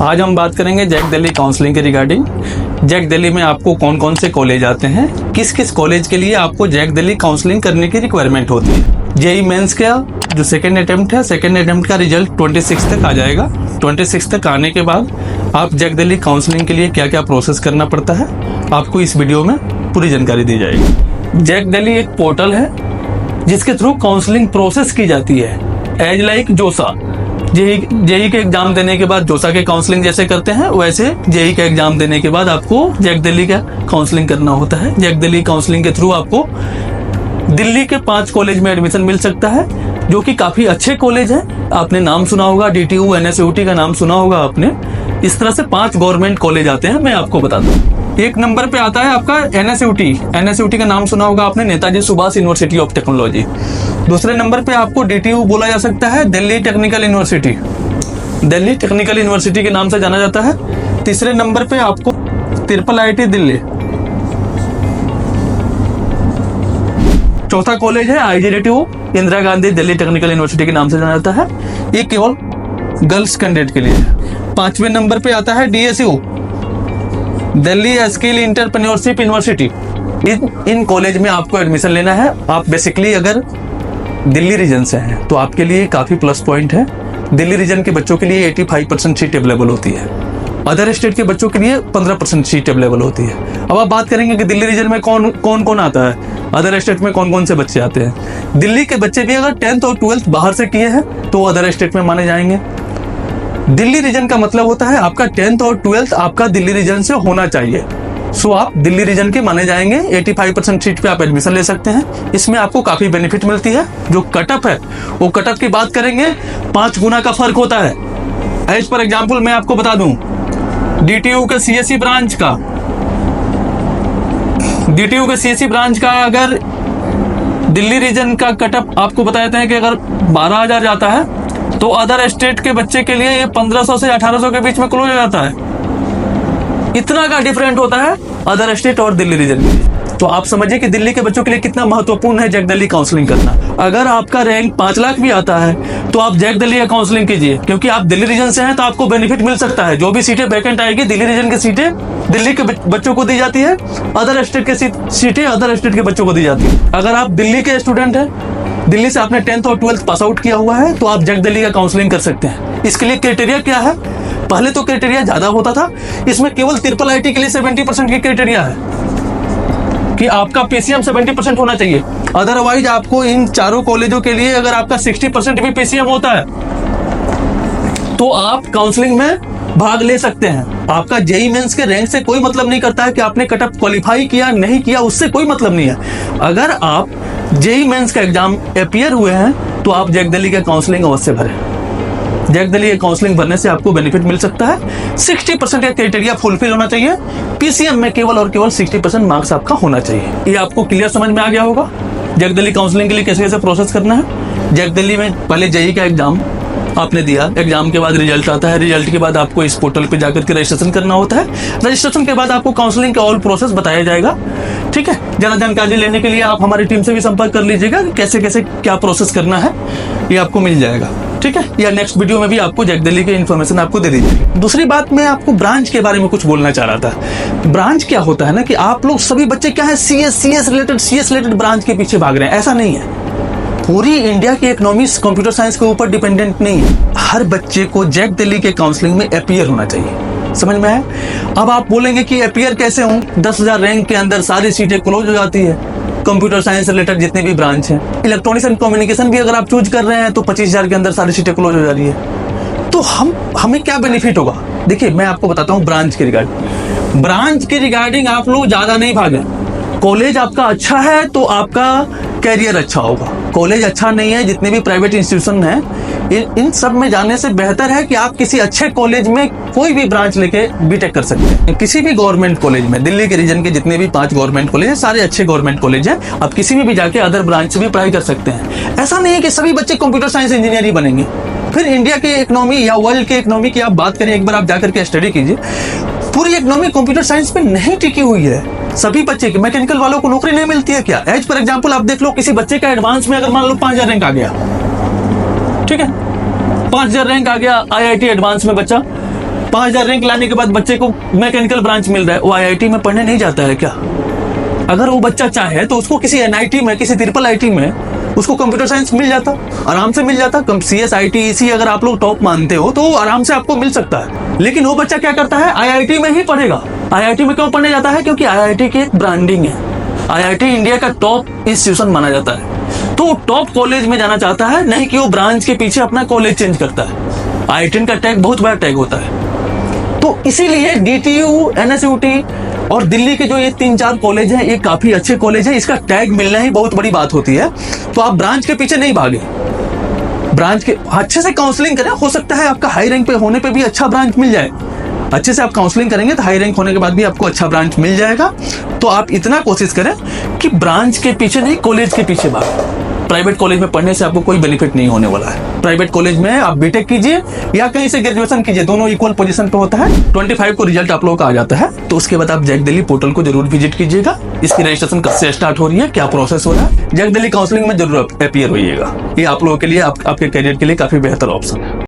आज हम बात करेंगे जैक दिल्ली काउंसलिंग के रिगार्डिंग। जैक दिल्ली में आपको कौन कौन से कॉलेज आते हैं, किस किस कॉलेज के लिए आपको जैक दिल्ली काउंसलिंग करने की रिक्वायरमेंट होती है। जेई मेंस का जो सेकेंड अटेम्प्ट है, सेकेंड अटेम्प्ट का रिजल्ट 26 तक आ जाएगा। 26 तक आने के बाद आप जैक दिल्ली काउंसलिंग के लिए क्या क्या प्रोसेस करना पड़ता है, आपको इस वीडियो में पूरी जानकारी दी जाएगी। जैक दिल्ली एक पोर्टल है जिसके थ्रू काउंसलिंग प्रोसेस की जाती है। एज लाइक जोसा, जेई के एग्जाम देने के बाद जोसा के काउंसलिंग जैसे करते हैं, वैसे जेई का एग्जाम देने के बाद आपको जैक दिल्ली का काउंसलिंग करना होता है। जैक दिल्ली काउंसलिंग के थ्रू आपको दिल्ली के 5 कॉलेज में एडमिशन मिल सकता है, जो कि काफी अच्छे कॉलेज हैं। आपने नाम सुना होगा, DTU NSUT का नाम सुना होगा आपने। इस तरह से 5 गवर्नमेंट कॉलेज आते हैं, मैं आपको बता दूं। एक नंबर पे आता है आपका NSUT का नाम सुना होगा आपने, Netaji Subhash university of technology. दूसरे नंबर पे आपको DTU बोला जा सकता है, Delhi technical university, Delhi technical university के नाम से जाना जाता है। तीसरे नंबर पे आपको IIIT दिल्ली। चौथा कॉलेज है IGDTU, Indira Gandhi Delhi technical university के नाम से जाना जाता है। ये केवल गर्ल्स कैंडिडेट के लिए है। 5वें नंबर पे आता है DSU, Delhi skill entrepreneurship university. In college में आपको एडमिशन लेना है। आप बेसिकली अगर दिल्ली रीजन से हैं तो आपके लिए काफ़ी प्लस पॉइंट है। दिल्ली रीजन के बच्चों के लिए 85% सीट अवेलेबल होती है। अदर स्टेट के बच्चों के लिए 15% सीट अवेलेबल होती है। अब आप बात करेंगे कि दिल्ली रीजन में कौन कौन आता है, अदर स्टेट में कौन कौन से बच्चे आते हैं। दिल्ली के बच्चे भी अगर 10th और 12th बाहर से किए हैं तो अदर स्टेट में माने जाएंगे। दिल्ली रीजन का मतलब होता है आपका 10th और 12th आपका दिल्ली रीजन से होना चाहिए। सो आप दिल्ली रीजन के माने जाएंगे। 85% सीट पे आप एडमिशन ले सकते हैं। इसमें आपको काफी बेनिफिट मिलती है। जो कटअप है वो कटअप की बात करेंगे 5 गुना का फर्क होता है। एज फॉर एग्जाम्पल मैं आपको बता दूं, DTU के CSE ब्रांच का अगर दिल्ली रीजन का कटअप आपको बता देते हैं कि अगर 12,000 जाता है तो अदर स्टेट के बच्चे के लिए ये 1500 से 1800 के बीच में क्लोज हो जाता है। इतना का डिफरेंट होता है अदर स्टेट और दिल्ली रीजन में। तो आप समझिए कि दिल्ली के बच्चों के लिए कितना महत्वपूर्ण है जैक दिल्ली काउंसलिंग करना। अगर आपका रैंक 5 लाख भी आता है तो आप जैक दिल्ली का काउंसलिंग कीजिए, क्योंकि आप दिल्ली रीजन से हैं तो आपको बेनिफिट मिल सकता है। जो भी सीटें वैकेंट आएगी दिल्ली रीजन की सीटें दिल्ली के बच्चों को दी जाती है, अदर स्टेट के सीटें अदर स्टेट के बच्चों को दी जाती है। अगर आप दिल्ली के स्टूडेंट हैं, दिल्ली से आपने 10th और 12th पास आउट किया हुआ है, तो आप जैक दिल्ली का काउंसलिंग कर सकते हैं। इसके लिए क्राइटेरिया क्या है? पहले तो क्राइटेरिया ज्यादा होता था, इसमें केवल IIIT के लिए 70% की क्राइटेरिया है कि आपका PCM 70% होना चाहिए। अदरवाइज आपको इन चारों कॉलेजों के लिए अगर आपका 60% भी PCM होता है तो आप काउंसलिंग में भाग ले सकते हैं। आपका जेई मेंस के रैंक से कोई मतलब नहीं करता है कि आपने कटअप क्वालिफाई किया नहीं किया, उससे कोई मतलब नहीं है। अगर आप जेई मेंस का एग्जाम अपीयर हुए हैं तो आप जैक दिल्ली का काउंसलिंग अवश्य भरें। जैक दिल्ली काउंसलिंग भरने से आपको बेनिफिट मिल सकता है। 60% का क्राइटेरिया फुलफिल होना चाहिए। PCM में केवल और केवल 60% मार्क्स आपका होना चाहिए। ये आपको क्लियर समझ में आ गया होगा जैक दिल्ली काउंसलिंग के लिए कैसे कैसे प्रोसेस करना है। जैक दिल्ली में पहले जेई का एग्जाम आपने दिया, एग्जाम के बाद रिजल्ट आता है। रिजल्ट के बाद आपको इस पोर्टल पे जाकर के रजिस्ट्रेशन करना होता है। रजिस्ट्रेशन के बाद आपको काउंसलिंग का ऑल प्रोसेस बताया जाएगा। ठीक है, ज्यादा जानकारी लेने के लिए आप हमारी टीम से भी संपर्क कर लीजिएगा। कैसे कैसे क्या प्रोसेस करना है ये आपको मिल जाएगा। ठीक है, या नेक्स्ट वीडियो में भी आपको जैक दिल्ली की इन्फॉर्मेशन आपको दे दी जाएगी। दूसरी बात, मैं आपको ब्रांच के बारे में कुछ बोलना चाह रहा था। ब्रांच क्या होता है ना कि आप लोग सभी बच्चे क्या है CS रिलेटेड ब्रांच के पीछे भाग रहे हैं। ऐसा नहीं है। पूरी इंडिया की इकोनॉमी कंप्यूटर साइंस के ऊपर डिपेंडेंट नहीं है। हर बच्चे को जैक दिल्ली के काउंसलिंग में अपीयर होना चाहिए। समझ में आया? अब आप बोलेंगे कि अपीयर कैसे हूँ? 10,000 रैंक के अंदर सारी सीटें क्लोज हो जाती है। कंप्यूटर साइंस रिलेटेड जितने भी ब्रांच हैं, इलेक्ट्रॉनिक्स एंड कम्युनिकेशन भी अगर आप चूज कर रहे हैं तो 25,000 के अंदर सारी सीटें क्लोज हो जा रही है। तो हमें क्या बेनिफिट होगा? देखिए, मैं आपको बताता हूँ ब्रांच के रिगार्डिंग आप लोग ज्यादा नहीं भागे। कॉलेज आपका अच्छा है तो आपका कैरियर अच्छा होगा। कॉलेज अच्छा नहीं है, जितने भी प्राइवेट इंस्टीट्यूशन हैं, इन सब में जाने से बेहतर है कि आप किसी अच्छे कॉलेज में कोई भी ब्रांच लेके बीटेक कर सकते हैं। किसी भी गवर्नमेंट कॉलेज में, दिल्ली के रीजन के जितने भी 5 गवर्नमेंट कॉलेज हैं, सारे अच्छे गवर्नमेंट कॉलेज हैं। आप किसी में भी जाके अदर ब्रांच से भी पढ़ाई कर सकते हैं। ऐसा नहीं है कि सभी बच्चे कंप्यूटर साइंस इंजीनियर ही बनेंगे। फिर इंडिया के इकोनॉमी या वर्ल्ड के इकोनॉमी की आप बात करें, एक बार आप जाकर के स्टडी कीजिए, पूरी इकोनॉमी कंप्यूटर साइंस पे नहीं टिकी हुई है। सभी बच्चे मैकेनिकल वालों को नौकरी नहीं मिलती है क्या? एज फॉर एग्जांपल आप देख लो, किसी बच्चे का एडवांस में अगर मान लो 5,000 रैंक आ गया, ठीक है, 5,000 रैंक आ गया IIT एडवांस में बच्चा, 5000 रैंक लाने के बाद बच्चे को मैकेनिकल ब्रांच मिल रहा है, वो आईआईटी में पढ़ने नहीं जाता है क्या? अगर वो बच्चा चाहे तो उसको किसी एनआईटी में, किसी ट्रिपल आईटी में उसको कंप्यूटर साइंस मिल जाता, आराम से मिल जाता। CS, IT, EC अगर आप लोग टॉप मानते हो तो आराम से आपको मिल सकता है। लेकिन वो बच्चा क्या करता है, आईआईटी में ही पढ़ेगा। आईआईटी में क्यों पढ़ने जाता है? क्योंकि आईआईटी की एक ब्रांडिंग है, आईआईटी इंडिया का टॉप इंस्टीट्यूशन माना जाता है, तो टॉप कॉलेज में जाना चाहता है, नहीं कि वो ब्रांच के पीछे अपना कॉलेज चेंज करता है। आईआईटी का टैग बहुत बड़ा टैग होता है। तो इसीलिए DTU, NSUT और दिल्ली के जो ये 3-4 कॉलेज हैं, ये काफी अच्छे कॉलेज हैं, इसका टैग मिलना ही बहुत बड़ी बात होती है। तो आप ब्रांच के पीछे नहीं भागे, ब्रांच के अच्छे से काउंसलिंग करें। हो सकता है आपका हाई रैंक पे होने पे भी अच्छा ब्रांच मिल जाए। अच्छे से आप काउंसलिंग करेंगे तो हाई रैंक होने के बाद भी आपको अच्छा ब्रांच मिल जाएगा। तो आप इतना कोशिश करें कि ब्रांच के पीछे नहीं, कॉलेज के पीछे भागें। प्राइवेट कॉलेज में पढ़ने से आपको कोई बेनिफिट नहीं होने वाला है। प्राइवेट कॉलेज में आप बीटेक कीजिए या कहीं से ग्रेजुएशन कीजिए, दोनों इक्वल पोजीशन पे होता है। 25 को रिजल्ट आप लोगों का आ जाता है, तो उसके बाद आप जैक दिल्ली पोर्टल को जरूर विजिट कीजिएगा। इसकी रजिस्ट्रेशन कब से स्टार्ट हो रही है, क्या प्रोसेस हो रहा है, जैक दिल्ली काउंसलिंग में जरूर अपीयर होइएगा। ये आप लोगों के लिए, आपके करियर के लिए काफी बेहतर ऑप्शन है।